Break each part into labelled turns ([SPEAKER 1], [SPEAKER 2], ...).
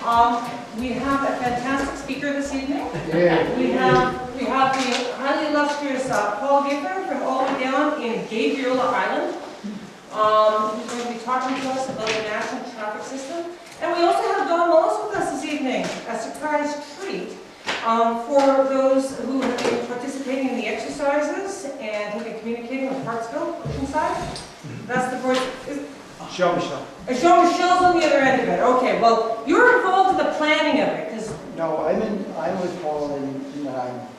[SPEAKER 1] We have a fantastic speaker this evening.
[SPEAKER 2] Yeah.
[SPEAKER 1] We have the highly illustrious Paul Giffin from all the way down in Gabriola Island. He's going to be talking to us about the national traffic system. And we also have Don Mullis with us this evening, a surprise treat for those who have been participating in the exercises and have been communicating with Hartsville inside. That's the voice.
[SPEAKER 2] Jean-Michel.
[SPEAKER 1] Jean-Michel's on the other end of it. Okay, well, you're involved in the planning of it, because
[SPEAKER 2] No, I'm with Paul in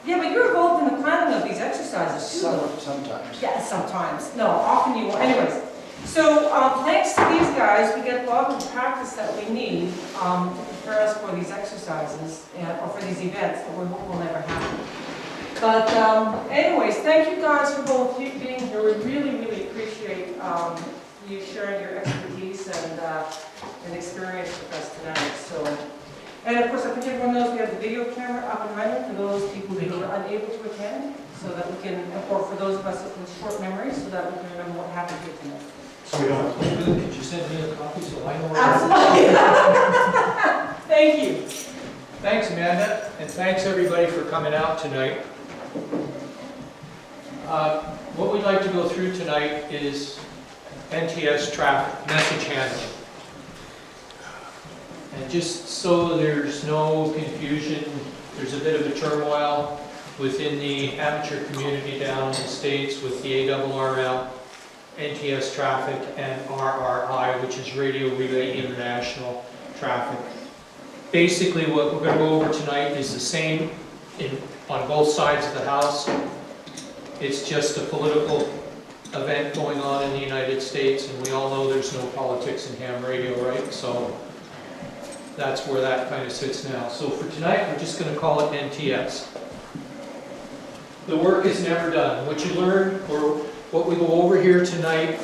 [SPEAKER 1] yeah, but you're involved in the planning of these exercises too.
[SPEAKER 2] sometimes.
[SPEAKER 1] Yeah, sometimes. No, often you won't. Anyways, so thanks to these guys, we get a lot of practice that we need to prepare us for these exercises or for these events that we hope will never happen. But anyways, thank you guys for both being here. We really, really appreciate you sharing your expertise and experience with us tonight. So, and of course, I think everyone knows we have the video camera up and running for those people who are unable to attend, so that we can, or for those of us with short memories, so that we can remember what happened here tonight.
[SPEAKER 3] So we don't have to do it. Could you send me a copy so I know where
[SPEAKER 1] Absolutely. Thank you.
[SPEAKER 3] Thanks, Amanda, and thanks everybody for coming out tonight. What we'd like to go through tonight is NTS traffic, message handling. And just so there's no confusion, there's a bit of a turmoil within the amateur community down in the States with the ARRL, NTS traffic, and RRI, which is Radio Relay International Traffic. Basically, what we're going to go over tonight is the same on both sides of the House. It's just a political event going on in the United States, and we all know there's no politics in ham radio, right? So that's where that kind of sits now. So for tonight, we're just going to call it NTS. The work is never done. What you learn, or what we go over here tonight,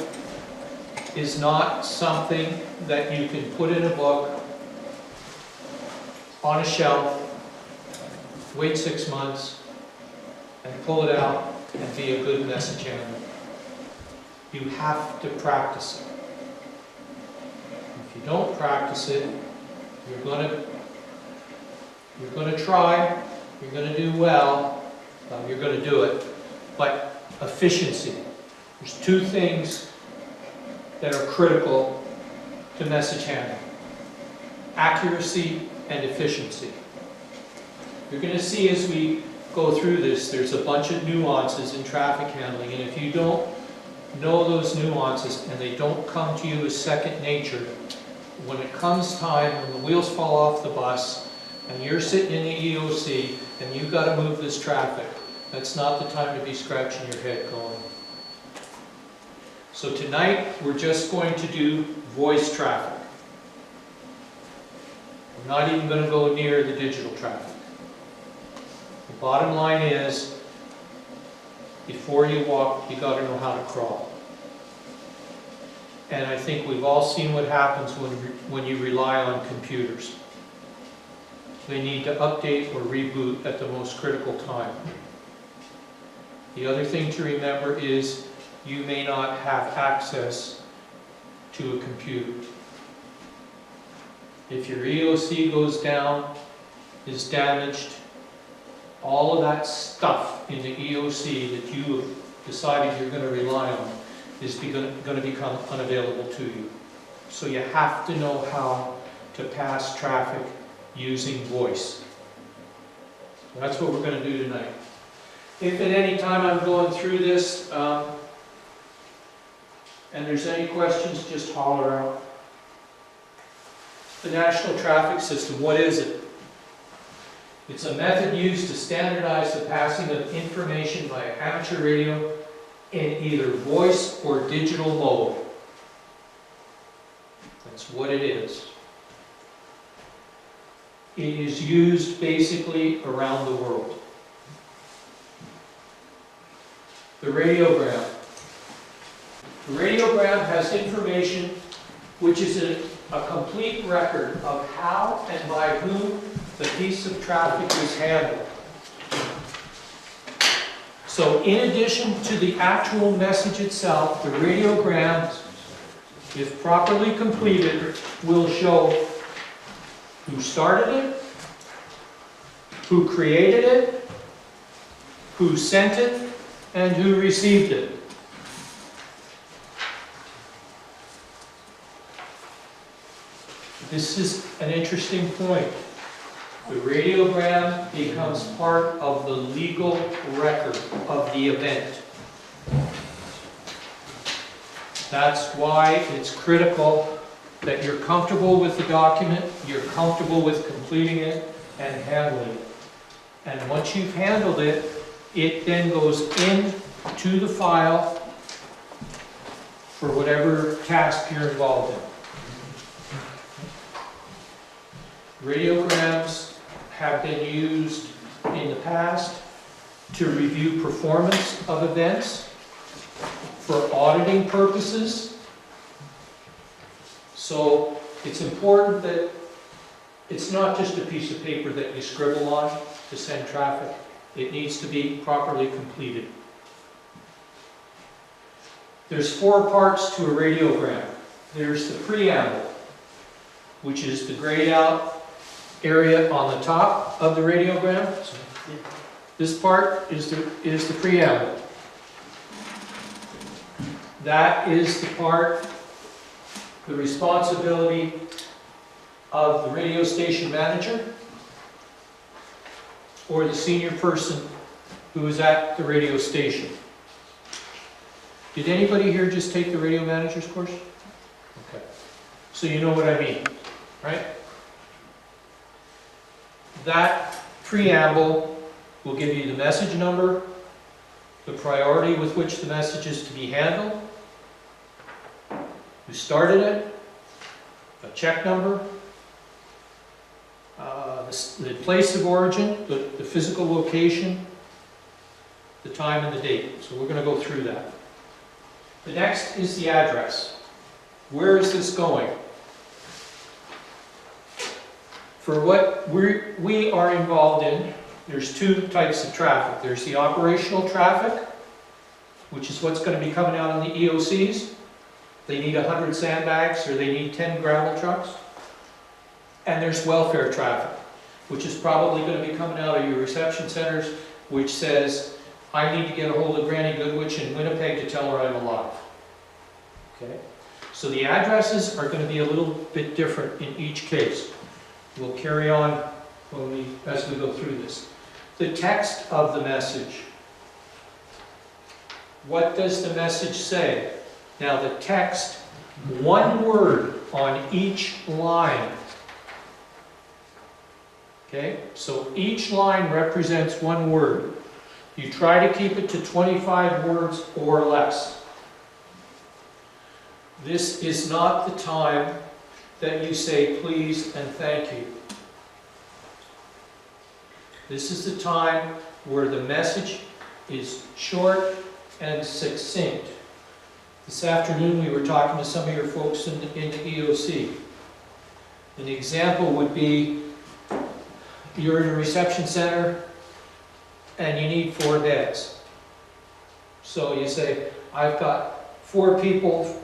[SPEAKER 3] is not something that you can put in a book, on a shelf, wait 6 months, and pull it out and be a good message handler. You have to practice it. If you don't practice it, you're going to try, you're going to do well, you're going to do it, but efficiency. There's two things that are critical to message handling: accuracy and efficiency. You're going to see as we go through this, there's a bunch of nuances in traffic handling, and if you don't know those nuances and they don't come to you as second nature, when it comes time, when the wheels fall off the bus and you're sitting in the EOC and you've got to move this traffic, that's not the time to be scratching your head going. So tonight we're just going to do voice traffic. We're not even going to go near the digital traffic. The bottom line is, before you walk, you got to know how to crawl. And I think we've all seen what happens when you rely on computers. They need to update or reboot at the most critical time. The other thing to remember is you may not have access to a computer. If your EOC goes down, is damaged, all of that stuff in the EOC that you have decided you're going to rely on is going to become unavailable to you. So you have to know how to pass traffic using voice. So that's what we're going to do tonight. If at any time I'm going through this and there's any questions, just holler out. The National Traffic System, what is it? It's a method used to standardize the passing of information by amateur radio in either voice or digital mode. That's what it is. It is used basically around the world. The radiogram. The radiogram has information which is a complete record of how and by whom the piece of traffic is handled. So in addition to the actual message itself, the radiogram, if properly completed, will show who started it, who created it, who sent it, and who received it. This is an interesting point. The radiogram becomes part of the legal record of the event. That's why it's critical that you're comfortable with the document, you're comfortable with completing it and handling it. And once you've handled it, it then goes into the file for whatever task you're involved in. Radiograms have been used in the past to review performance of events, for auditing purposes. So it's important that it's not just a piece of paper that you scribble on to send traffic. It needs to be properly completed. There's 4 parts to a radiogram. There's the preamble, which is the grayed out area on the top of the radiogram. This part is the preamble. That is the part, the responsibility of the radio station manager or the senior person who is at the radio station. Did anybody here just take the radio manager's course? Okay. So you know what I mean, right? That preamble will give you the message number, the priority with which the message is to be handled, who started it, a check number, the place of origin, the physical location, the time and the date. So we're going to go through that. The next is the address. Where is this going? For what we are involved in, there's 2 types of traffic. There's the operational traffic, which is what's going to be coming out on the EOCs. They need 100 sandbags or they need 10 gravel trucks. And there's welfare traffic, which is probably going to be coming out of your reception centers, which says, I need to get a hold of Granny Goodwitch in Winnipeg to tell her I'm alive. Okay? So the addresses are going to be a little bit different in each case. We'll carry on as we go through this. The text of the message. What does the message say? Now the text, 1 word on each line. Okay? So each line represents 1 word. You try to keep it to 25 words or less. This is not the time that you say please and thank you. This is the time where the message is short and succinct. This afternoon we were talking to some of your folks in the EOC. An example would be you're in a reception center and you need 4 beds. So you say, I've got 4 people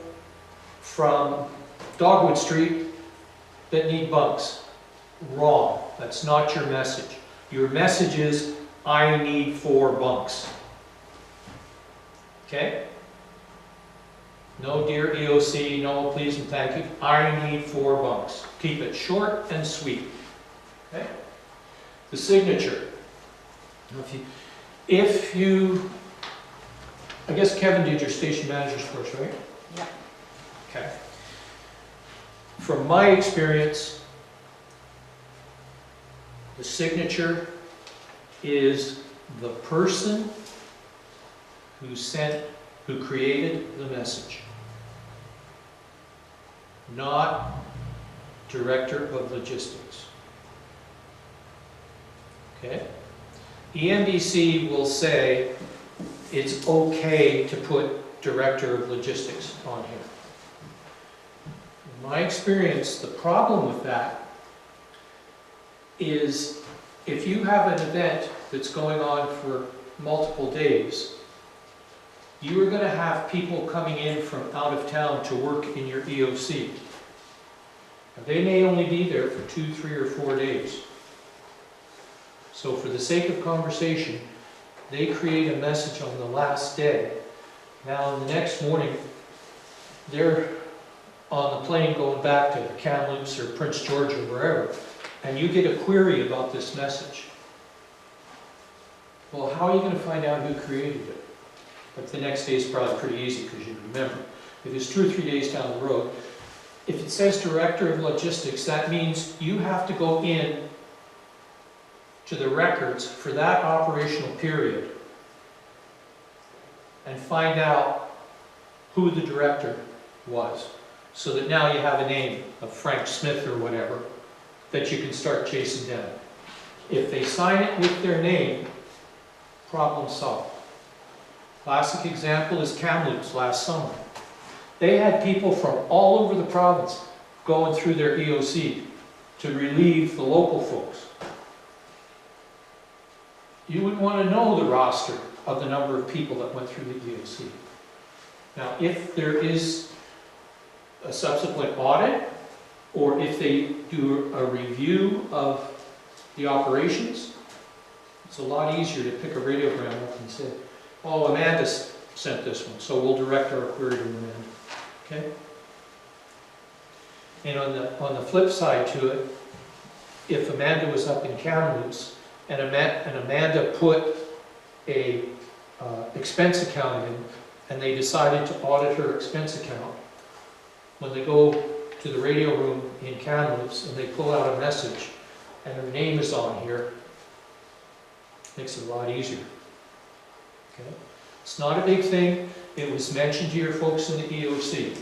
[SPEAKER 3] from Dogwood Street that need bunks. Wrong. That's not your message. Your message is, I need 4 bunks. Okay? No dear EOC, no please and thank you. I need 4 bunks. Keep it short and sweet. Okay? The signature. If you, I guess Kevin did your station manager's course, right?
[SPEAKER 1] Yeah.
[SPEAKER 3] Okay. From my experience, the signature is the person who created the message, not director of logistics. Okay? EMBC will say it's okay to put director of logistics on here. In my experience, the problem with that is if you have an event that's going on for multiple days, you are going to have people coming in from out of town to work in your EOC. Now, they may only be there for 2, 3, or 4 days. So for the sake of conversation, they create a message on the last day. Now, the next morning, they're on the plane going back to Kamloops or Prince George or wherever, and you get a query about this message. Well, how are you going to find out who created it? But the next day is probably pretty easy because you remember. If it's 2 or 3 days down the road, if it says Director of Logistics, that means you have to go in to the records for that operational period and find out who the director was. So that now you have a name of Frank Smith or whatever that you can start chasing down. If they sign it with their name, problem solved. Classic example is Kamloops last summer. They had people from all over the province going through their EOC to relieve the local folks. You would want to know the roster of the number of people that went through the EOC. Now, if there is a subsequent audit, or if they do a review of the operations, it's a lot easier to pick a radiogram up and say, oh, Amanda sent this one, so we'll direct our query to Amanda. Okay? And on the flip side to it, if Amanda was up in Kamloops and Amanda put a expense account in, and they decided to audit her expense account, when they go to the radio room in Kamloops and they pull out a message and her name is on here, makes it a lot easier. Okay? It's not a big thing. It was mentioned to your folks in the EOC.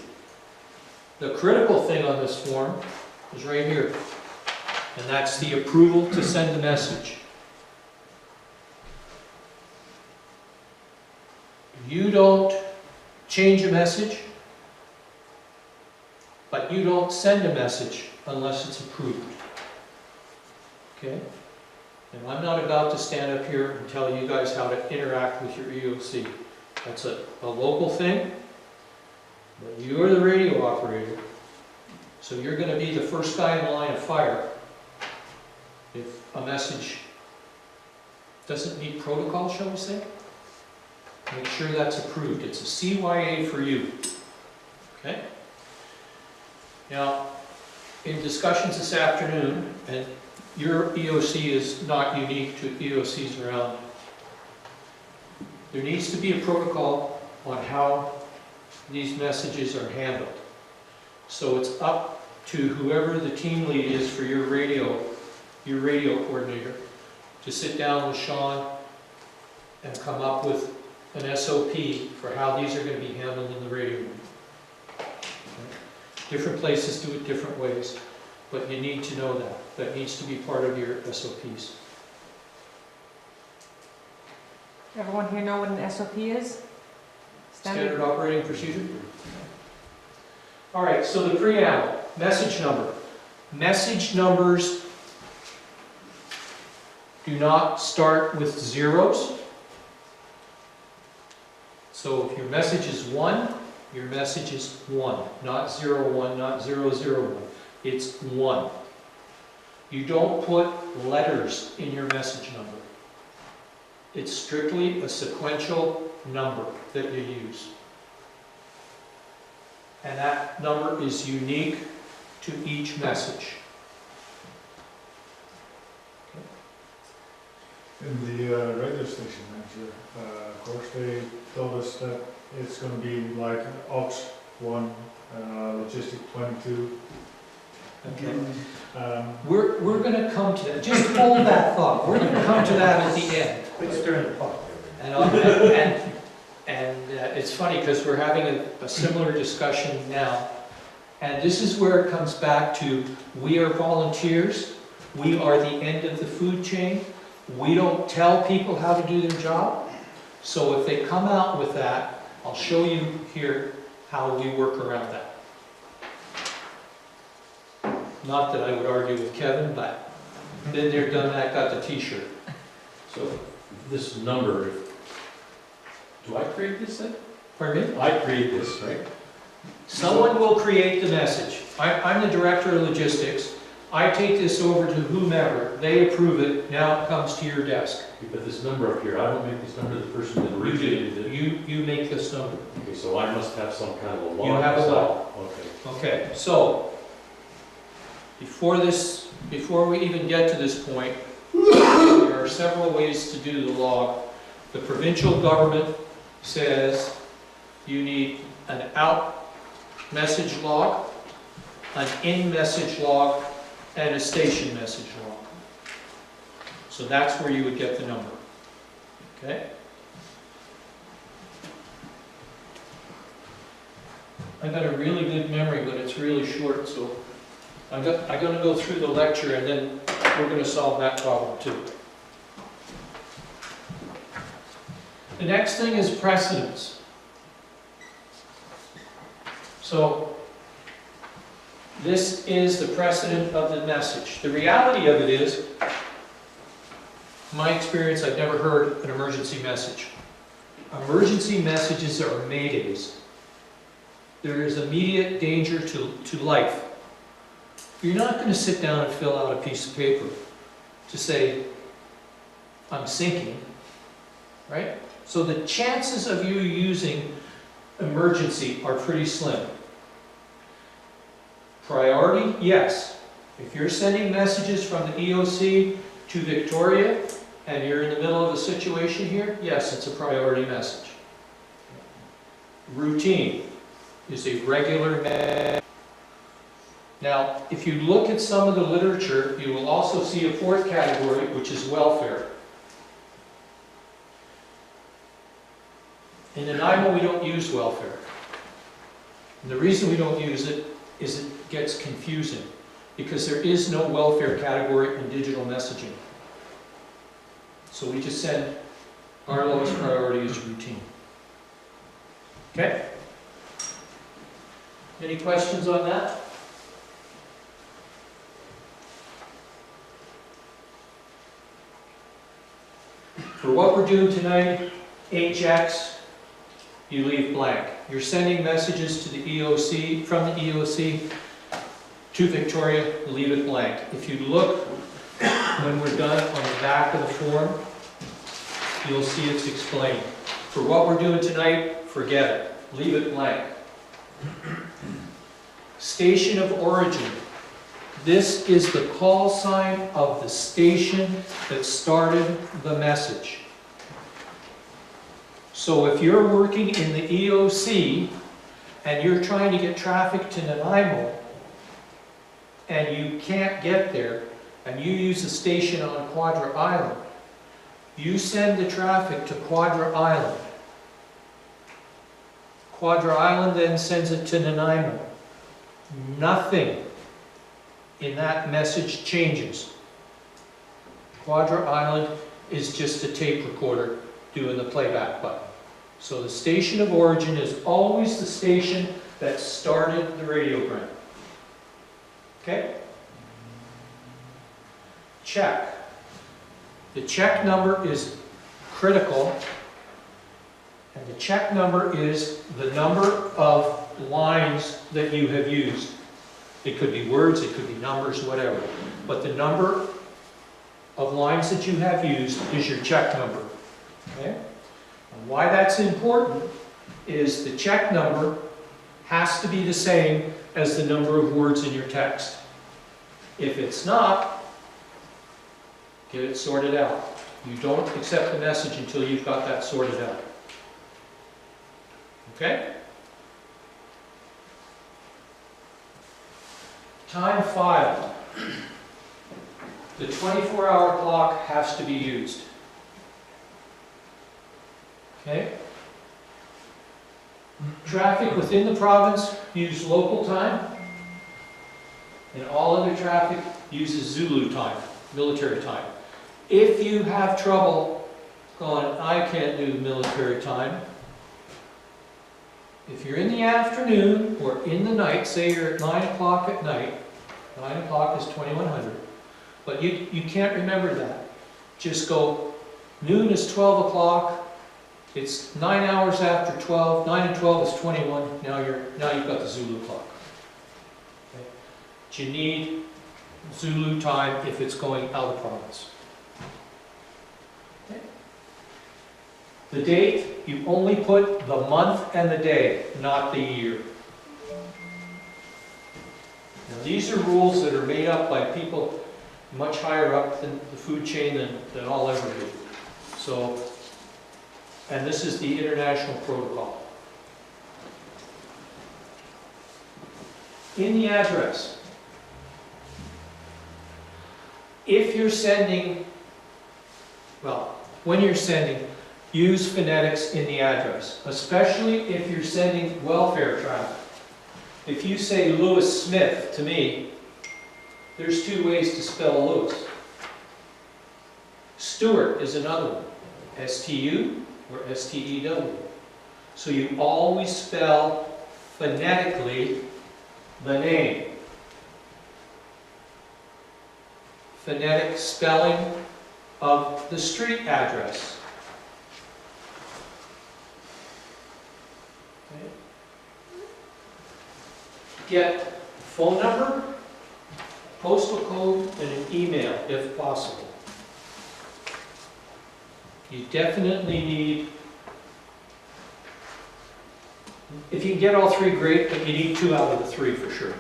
[SPEAKER 3] The critical thing on this form is right here, and that's the approval to send the message. You don't change a message, but you don't send a message unless it's approved. Okay? And I'm not about to stand up here and tell you guys how to interact with your EOC. That's a local thing, but you're the radio operator, so you're going to be the first guy in the line of fire if a message doesn't meet protocol, shall we say. Make sure that's approved. It's a CYA for you. Okay? Now, in discussions this afternoon, and your EOC is not unique to EOCs around, there needs to be a protocol on how these messages are handled. So it's up to whoever the team lead is for your radio coordinator to sit down with Sean and come up with an SOP for how these are going to be handled in the radio room. Different places do it different ways, but you need to know that. That needs to be part of your SOPs.
[SPEAKER 1] Everyone here know what an SOP is?
[SPEAKER 3] Standard operating procedure? All right, so the preamble, message number. Message numbers do not start with zeros. So if your message is 1, your message is 1, not 01, not 001. It's 1. You don't put letters in your message number. It's strictly a sequential number that you use. And that number is unique to each message.
[SPEAKER 4] In the radio station manager, of course, they told us that it's going to be like Ops 1, Logistic 22.
[SPEAKER 3] Okay. We're going to come to that. Just hold that thought. We're going to come to that at the end.
[SPEAKER 2] Please turn the pot.
[SPEAKER 3] And it's funny because we're having a similar discussion now. And this is where it comes back to, we are volunteers. We are the end of the food chain. We don't tell people how to do their job. So if they come out with that, I'll show you here how we work around that. Not that I would argue with Kevin, but been there, done that, got the t-shirt.
[SPEAKER 5] So this number, do I create this then?
[SPEAKER 3] Pardon me?
[SPEAKER 5] I create this, right?
[SPEAKER 3] Someone will create the message. I'm the director of logistics. I take this over to whomever, they approve it, now it comes to your desk.
[SPEAKER 5] But this number up here, I don't make this number, the person that
[SPEAKER 3] You
[SPEAKER 5] originated
[SPEAKER 3] do,
[SPEAKER 5] it.
[SPEAKER 3] you make this number.
[SPEAKER 5] Okay, so I must have some kind of a log.
[SPEAKER 3] You have a log.
[SPEAKER 5] Okay.
[SPEAKER 3] Okay, so, before we even get to this point, there are several ways to do the log. The provincial government says you need an out message log, an in message log, and a station message log. So that's where you would get the number. Okay? I got a really good memory, but it's really short, so I'm going to go through the lecture and then we're going to solve that problem too. The next thing is precedence. So this is the precedent of the message. The reality of it is, in my experience, I've never heard an emergency message. Emergency messages are maydays. There is immediate danger to life. You're not going to sit down and fill out a piece of paper to say, I'm sinking, right? So the chances of you using emergency are pretty slim. Priority, yes. If you're sending messages from the EOC to Victoria and you're in the middle of a situation here, yes, it's a priority message. Routine is a regular message. Now, if you look at some of the literature, you will also see a fourth category, which is welfare. In Nanaimo, we don't use welfare. And the reason we don't use it is it gets confusing, because there is no welfare category in digital messaging. So we just send our lowest priority is routine. Okay? Any questions on that? For what we're doing tonight, HX, you leave blank. You're sending messages to the EOC, from the EOC to Victoria, leave it blank. If you look, when we're done on the back of the form, you'll see it's explained. For what we're doing tonight, forget it. Leave it blank. Station of origin. This is the call sign of the station that started the message. So if you're working in the EOC and you're trying to get traffic to Nanaimo and you can't get there and you use a station on Quadra Island, you send the traffic to Quadra Island. Quadra Island then sends it to Nanaimo. Nothing in that message changes. Quadra Island is just a tape recorder doing the playback button. So the station of origin is always the station that started the radiogram. Okay? Check. The check number is critical, and the check number is the number of lines that you have used. It could be words, it could be numbers, whatever. But the number of lines that you have used is your check number. Okay? And why that's important is the check number has to be the same as the number of words in your text. If it's not, get it sorted out. You don't accept the message until you've got that sorted out. Okay? Time file. The 24-hour clock has to be used. Okay? Traffic within the province use local time, and all other traffic uses Zulu time, military time. If you have trouble going, I can't do military time, if you're in the afternoon or in the night, say you're at 9 o'clock at night, 9 o'clock is 2100, but you can't remember that. Just go, noon is 12 o'clock, it's 9 hours after 12, 9 and 12 is 21, now you've got the Zulu clock. Okay? but you need Zulu time if it's going out of province. Okay. The date, you only put the month and the day, not the year. Now, these are rules that are made up by people much higher up than the food chain than I'll ever do. So, and this is the international protocol. In the address, if you're sending, well, when you're sending, use phonetics in the address, especially if you're sending welfare traffic. If you say Lewis Smith to me, there's two ways to spell Lewis. Stewart is another one, S-T-U or S-T-E-W. So you always spell phonetically the name. Phonetic spelling of the street address. Okay. Get phone number, postal code, and an email if possible. You definitely need, if you can get all three, great, but you need 2 out of the 3 for sure.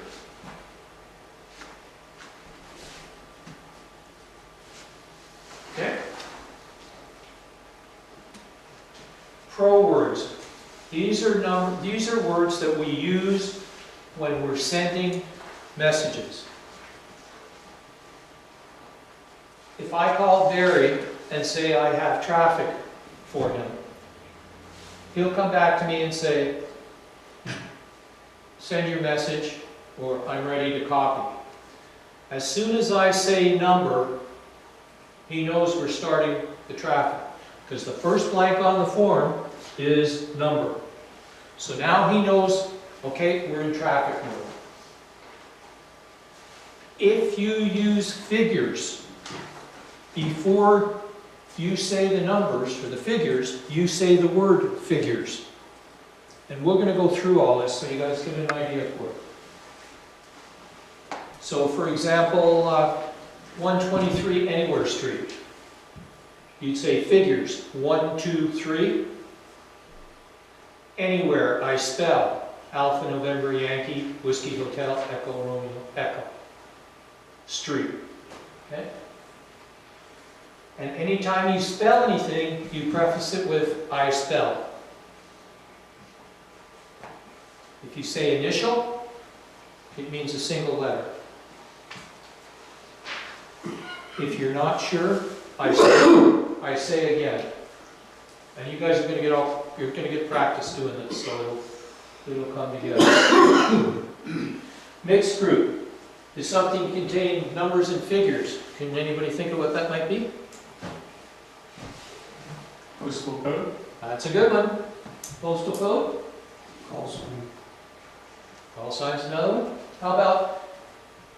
[SPEAKER 3] Okay? Pro words. These are words that we use when we're sending messages. If I call Barry and say I have traffic for him, he'll come back to me and say, send your message, or I'm ready to copy. As soon as I say number, he knows we're starting the traffic, because the first blank on the form is number. So now he knows, okay, we're in traffic mode. If you use figures before you say the numbers or the figures, you say the word figures. And we're going to go through all this so you guys get an idea for it. So for example, 123 Anywhere Street. You'd say figures, 1, 2, 3. Anywhere, I spell Alpha November Yankee, Whiskey Hotel, Echo Romeo, Echo. Street. Okay? And anytime you spell anything, you preface it with I spell. If you say initial, it means a single letter. If you're not sure, I say again. And you guys are going to get you're going to get practice doing this, so it'll come together. Mixed group is something containing numbers and figures. Can anybody think of what that might be?
[SPEAKER 4] Postal code?
[SPEAKER 3] That's a good one. Postal code?
[SPEAKER 4] Call sign.
[SPEAKER 3] Call sign's another one. How about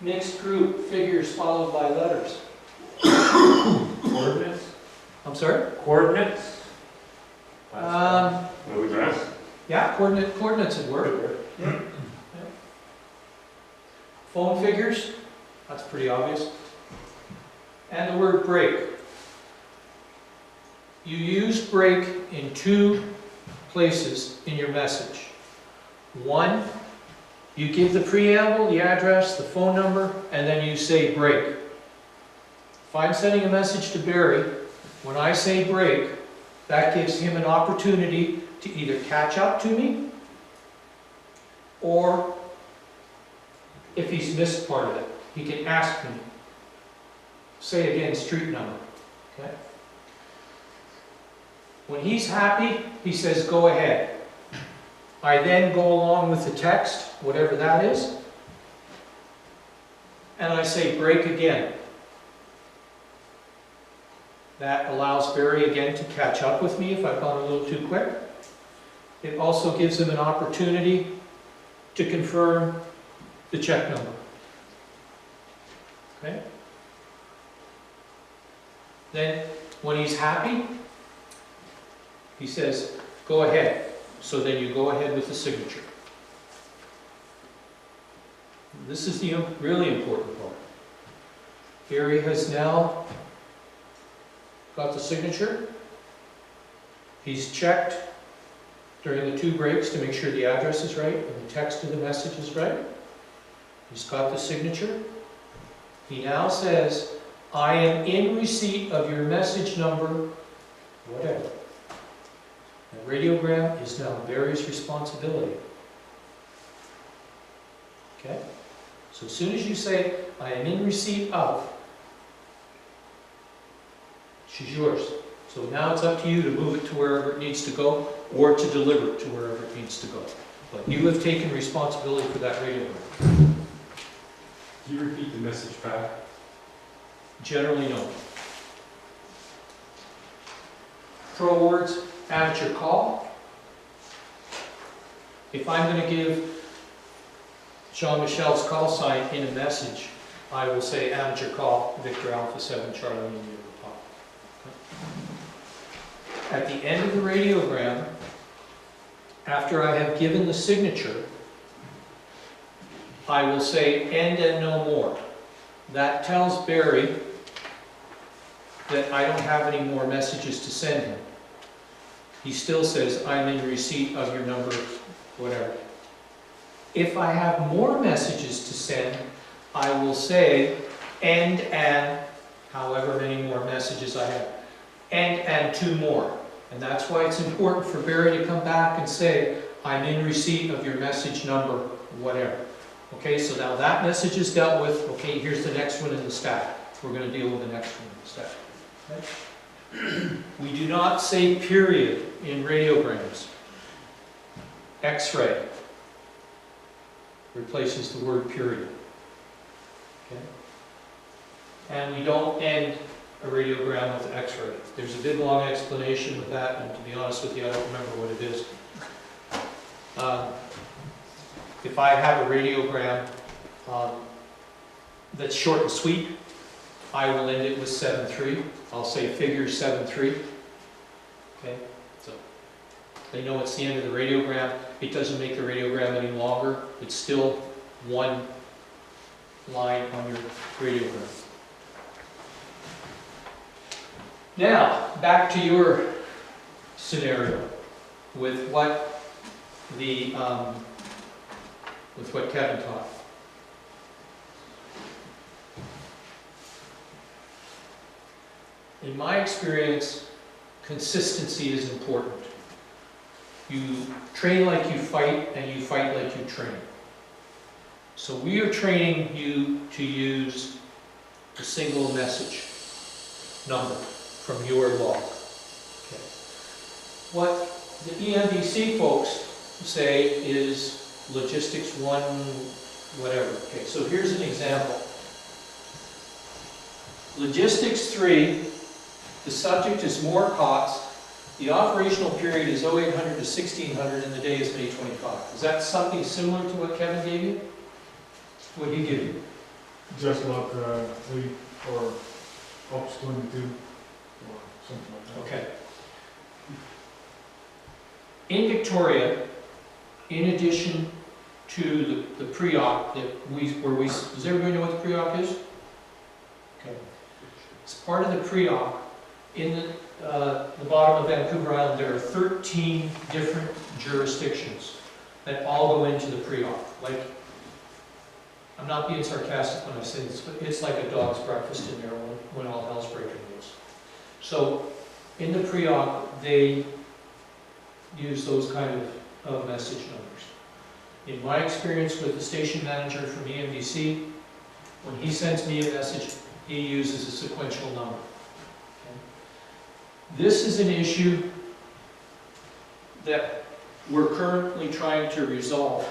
[SPEAKER 3] mixed group, figures followed by letters?
[SPEAKER 4] Coordinates?
[SPEAKER 3] I'm sorry?
[SPEAKER 4] Coordinates?
[SPEAKER 3] Yeah, coordinates would work. Yeah. Phone figures, that's pretty obvious. And the word break. You use break in 2 places in your message. One, you give the preamble, the address, the phone number, and then you say break. If I'm sending a message to Barry, when I say break, that gives him an opportunity to either catch up to me, or if he's missed part of it, he can ask me. Say again, street number. Okay? When he's happy, he says, go ahead. I then go along with the text, whatever that is, and I say break again. That allows Barry again to catch up with me if I've gone a little too quick. It also gives him an opportunity to confirm the check number. Okay? Then, when he's happy, he says, go ahead. So then you go ahead with the signature. this is the really important part. Gary has now got the signature. He's checked during the 2 breaks to make sure the address is right and the text of the message is right. He's got the signature. He now says, I am in receipt of your message number, whatever. The radiogram is now Barry's responsibility. Okay? So as soon as you say, I am in receipt of, she's yours. So now it's up to you to move it to wherever it needs to go, or to deliver it to wherever it needs to go. But you have taken responsibility for that radiogram.
[SPEAKER 5] Can you repeat the message back?
[SPEAKER 3] Generally, no. Pro words, amateur call. If I'm going to give Jean-Michel's call sign in a message, I will say amateur call, Victor Alpha 7 Charlie India Pop. At the end of the radiogram, after I have given the signature, I will say end and no more. That tells Barry that I don't have any more messages to send him. He still says, I'm in receipt of your number, whatever. If I have more messages to send, I will say end and however many more messages I have. And 2 more. And that's why it's important for Barry to come back and say, I'm in receipt of your message number, whatever. Okay, so now that message is dealt with. Okay, here's the next one in the stack. We're going to deal with the next one in the stack. Okay? We do not say period in radiograms. X-ray replaces the word period. Okay? And we don't end a radiogram with X-ray. There's a big long explanation with that, and to be honest with you, I don't remember what it is. If I have a radiogram that's short and sweet, I will end it with 7-3. I'll say figure 7-3. Okay, so they know it's the end of the radiogram. It doesn't make the radiogram any longer. It's still one line on your radiogram. Now, back to your scenario with what Kevin taught. In my experience, consistency is important. You train like you fight, and you fight like you train. So we are training you to use a single message number from your log. Okay. What the EMBC folks say is logistics 1, whatever. Okay, so here's an example. Logistics 3, the subject is more cots. The operational period is 0800 to 1600 and the day is May 25. Is that something similar to what Kevin gave you? What did he give you?
[SPEAKER 4] Just like 3 or Ops 22 or something like that.
[SPEAKER 3] Okay. In Victoria, in addition to the pre-op does everybody know what the pre-op is? Okay. As part of the pre-op, in the bottom of Vancouver Island, there are 13 different jurisdictions that all go into the pre-op. Like, I'm not being sarcastic when I say this, but it's like a dog's breakfast in there when all hell's breaking loose. So, in the pre-op, they use those kind of message numbers. In my experience with the station manager from EMBC, when he sends me a message, he uses a sequential number. Okay? This is an issue that we're currently trying to resolve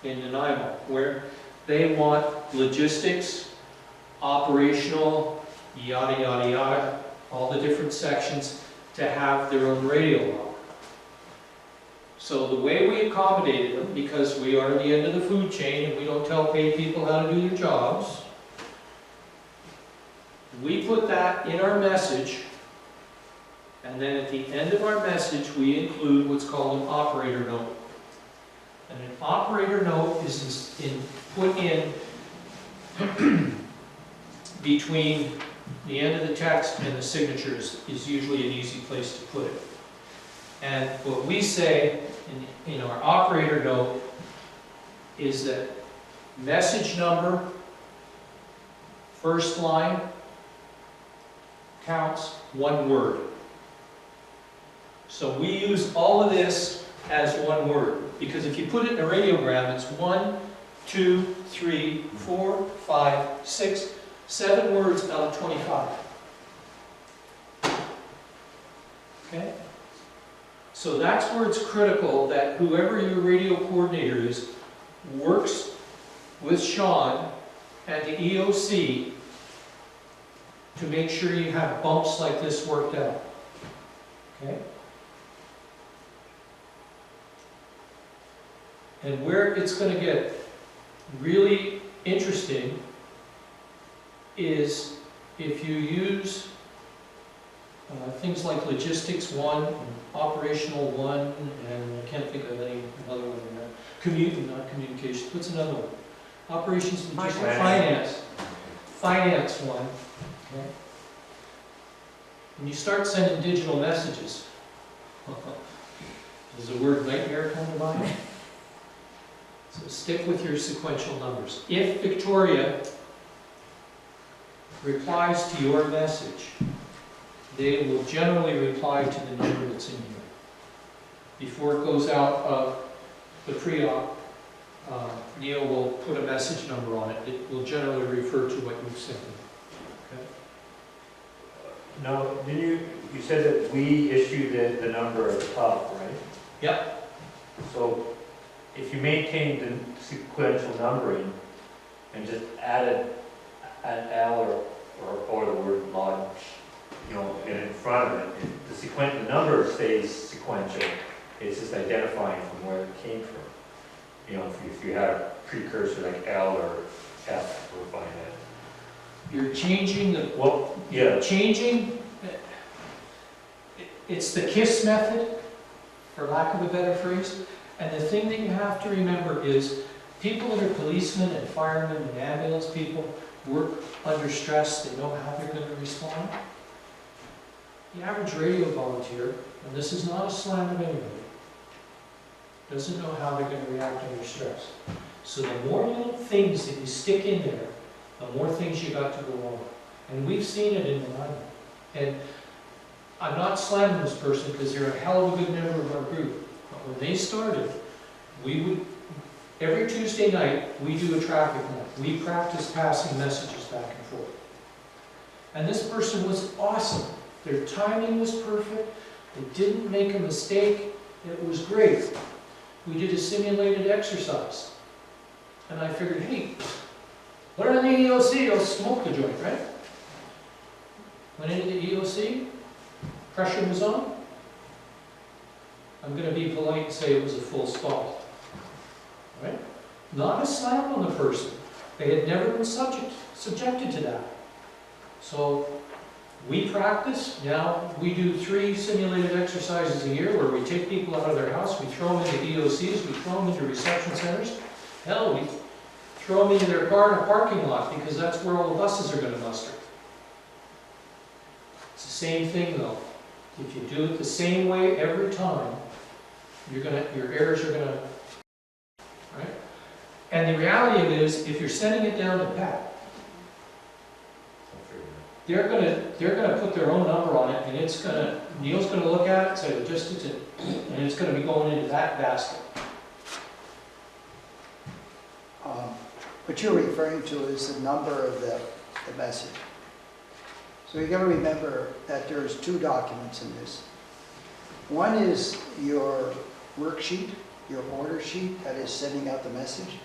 [SPEAKER 3] in Nanaimo, where they want logistics, operational, yada yada yada, all the different sections to have their own radio log. So the way we accommodated them, because we are at the end of the food chain and we don't tell paid people how to do their jobs, we put that in our message, and then at the end of our message we include what's called an operator note. And an operator note is put in between the end of the text and the signatures is usually an easy place to put it. And what we say in our operator note is that message number, first line, counts 1 word. So we use all of this as 1 word, because if you put it in a radiogram, it's 1, 2, 3, 4, 5, 6, 7 words out of 25. Okay? So that's where it's critical that whoever your radio coordinator is works with Sean and the EOC to make sure you have bumps like this worked out. Okay? And where it's going to get really interesting is if you use things like logistics 1, and operational 1, and I can't think of any other one in there. Not communications. What's another one? Operations, logistics, finance 1. Okay. When you start sending digital messages, does the word nightmare come to mind? So stick with your sequential numbers. If Victoria replies to your message, they will generally reply to the number that's in here. Before it goes out of the pre-op, Neil will put a message number on it. It will generally refer to what you've sent them.
[SPEAKER 6] No, didn't you said that we issue the number at the top, right?
[SPEAKER 3] Yep.
[SPEAKER 6] So if you maintain the sequential numbering and just added an L or the word log, in front of it, the number stays sequential. It's just identifying from where it came from. If you had a precursor like L or F, we'll find that.
[SPEAKER 3] You're changing the it's the KISS method, for lack of a better phrase. And the thing that you have to remember is people that are policemen and firemen and ambulance people work under stress. They know how they're going to respond. The average radio volunteer, and this is not a slam of anybody, doesn't know how they're going to react under stress. So the more little things that you stick in there, the more things you got to go on. And we've seen it in the line. And I'm not slamming this person because they're a hell of a good member of our group. But when they started, we would, every Tuesday night, we do a traffic night. We practice passing messages back and forth. And this person was awesome. Their timing was perfect. They didn't make a mistake. It was great. We did a simulated exercise. And I figured, hey, learn the EOC, you'll smoke the joint, right? Went into the EOC, pressure was on. I'm going to be polite and say it was a full stall. Right? Not a slam on the person. They had never been subjected to that. So we practice. Now we do 3 simulated exercises a year where we take people out of their house, we throw them into EOCs, we throw them into reception centers. Hell, we throw them into their car in a parking lot because that's where all the buses are going to muster. It's the same thing though. If you do it the same way every time, your errors are gonna, right? And the reality of it is, if you're sending it down to Pat, they're gonna put their own number on it, and Neil's gonna look at it, say logistics, and it's gonna be going into that basket.
[SPEAKER 2] What you're referring to is the number of the message. So you got to remember that there's 2 documents in this. One is your worksheet, your order sheet that is sending out the message.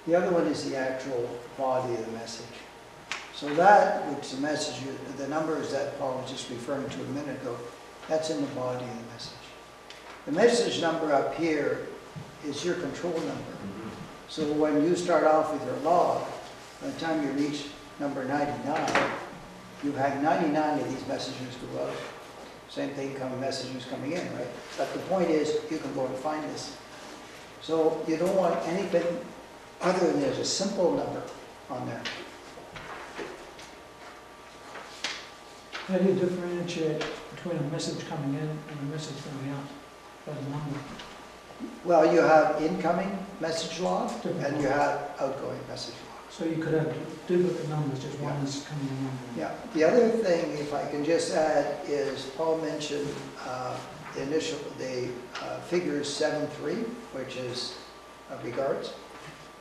[SPEAKER 2] The other one is the actual body of the message. So that, which the message, the numbers that Paul was just referring to a minute ago, that's in the body of the message. The message number up here is your control number. So when you start off with your log, by the time you reach number 99, you have 99 of these messages go out. Same thing, messages coming in, right? But the point is, you can go and find this. So you don't want anything other than there's a simple number on there.
[SPEAKER 7] How do you differentiate between a message coming in and a message going out? That number.
[SPEAKER 2] Well, you have incoming message log and you have outgoing message log.
[SPEAKER 7] So you could have duplicate numbers, just one is coming in.
[SPEAKER 2] Yeah, the other thing, if I can just add, is Paul mentioned the figures 7.3, which is regards.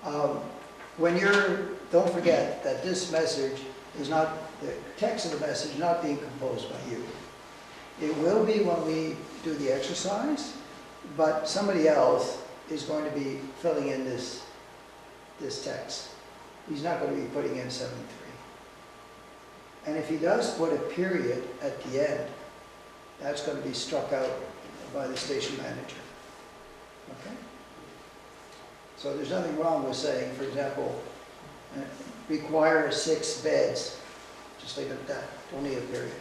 [SPEAKER 2] Don't forget that this message is not, the text of the message is not being composed by you. It will be when we do the exercise, but somebody else is going to be filling in this text. He's not going to be putting in 7.3. And if he does put a period at the end, that's going to be struck out by the station manager. Okay? So there's nothing wrong with saying, for example, require 6 beds. Just leave it at that. Don't need a period.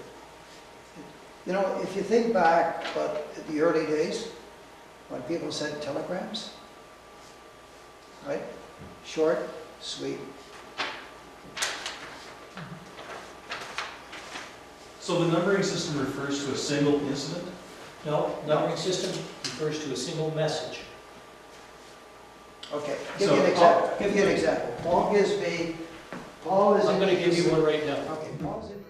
[SPEAKER 2] You know, if you think back about the early days, when people sent telegrams, right? Short, sweet.
[SPEAKER 8] So the numbering system refers to a single incident?
[SPEAKER 3] No, numbering system refers to a single message.
[SPEAKER 2] Okay, give you an example. Give you an example. Paul is.
[SPEAKER 3] I'm going to give you one right now.
[SPEAKER 2] Okay, Paul's in.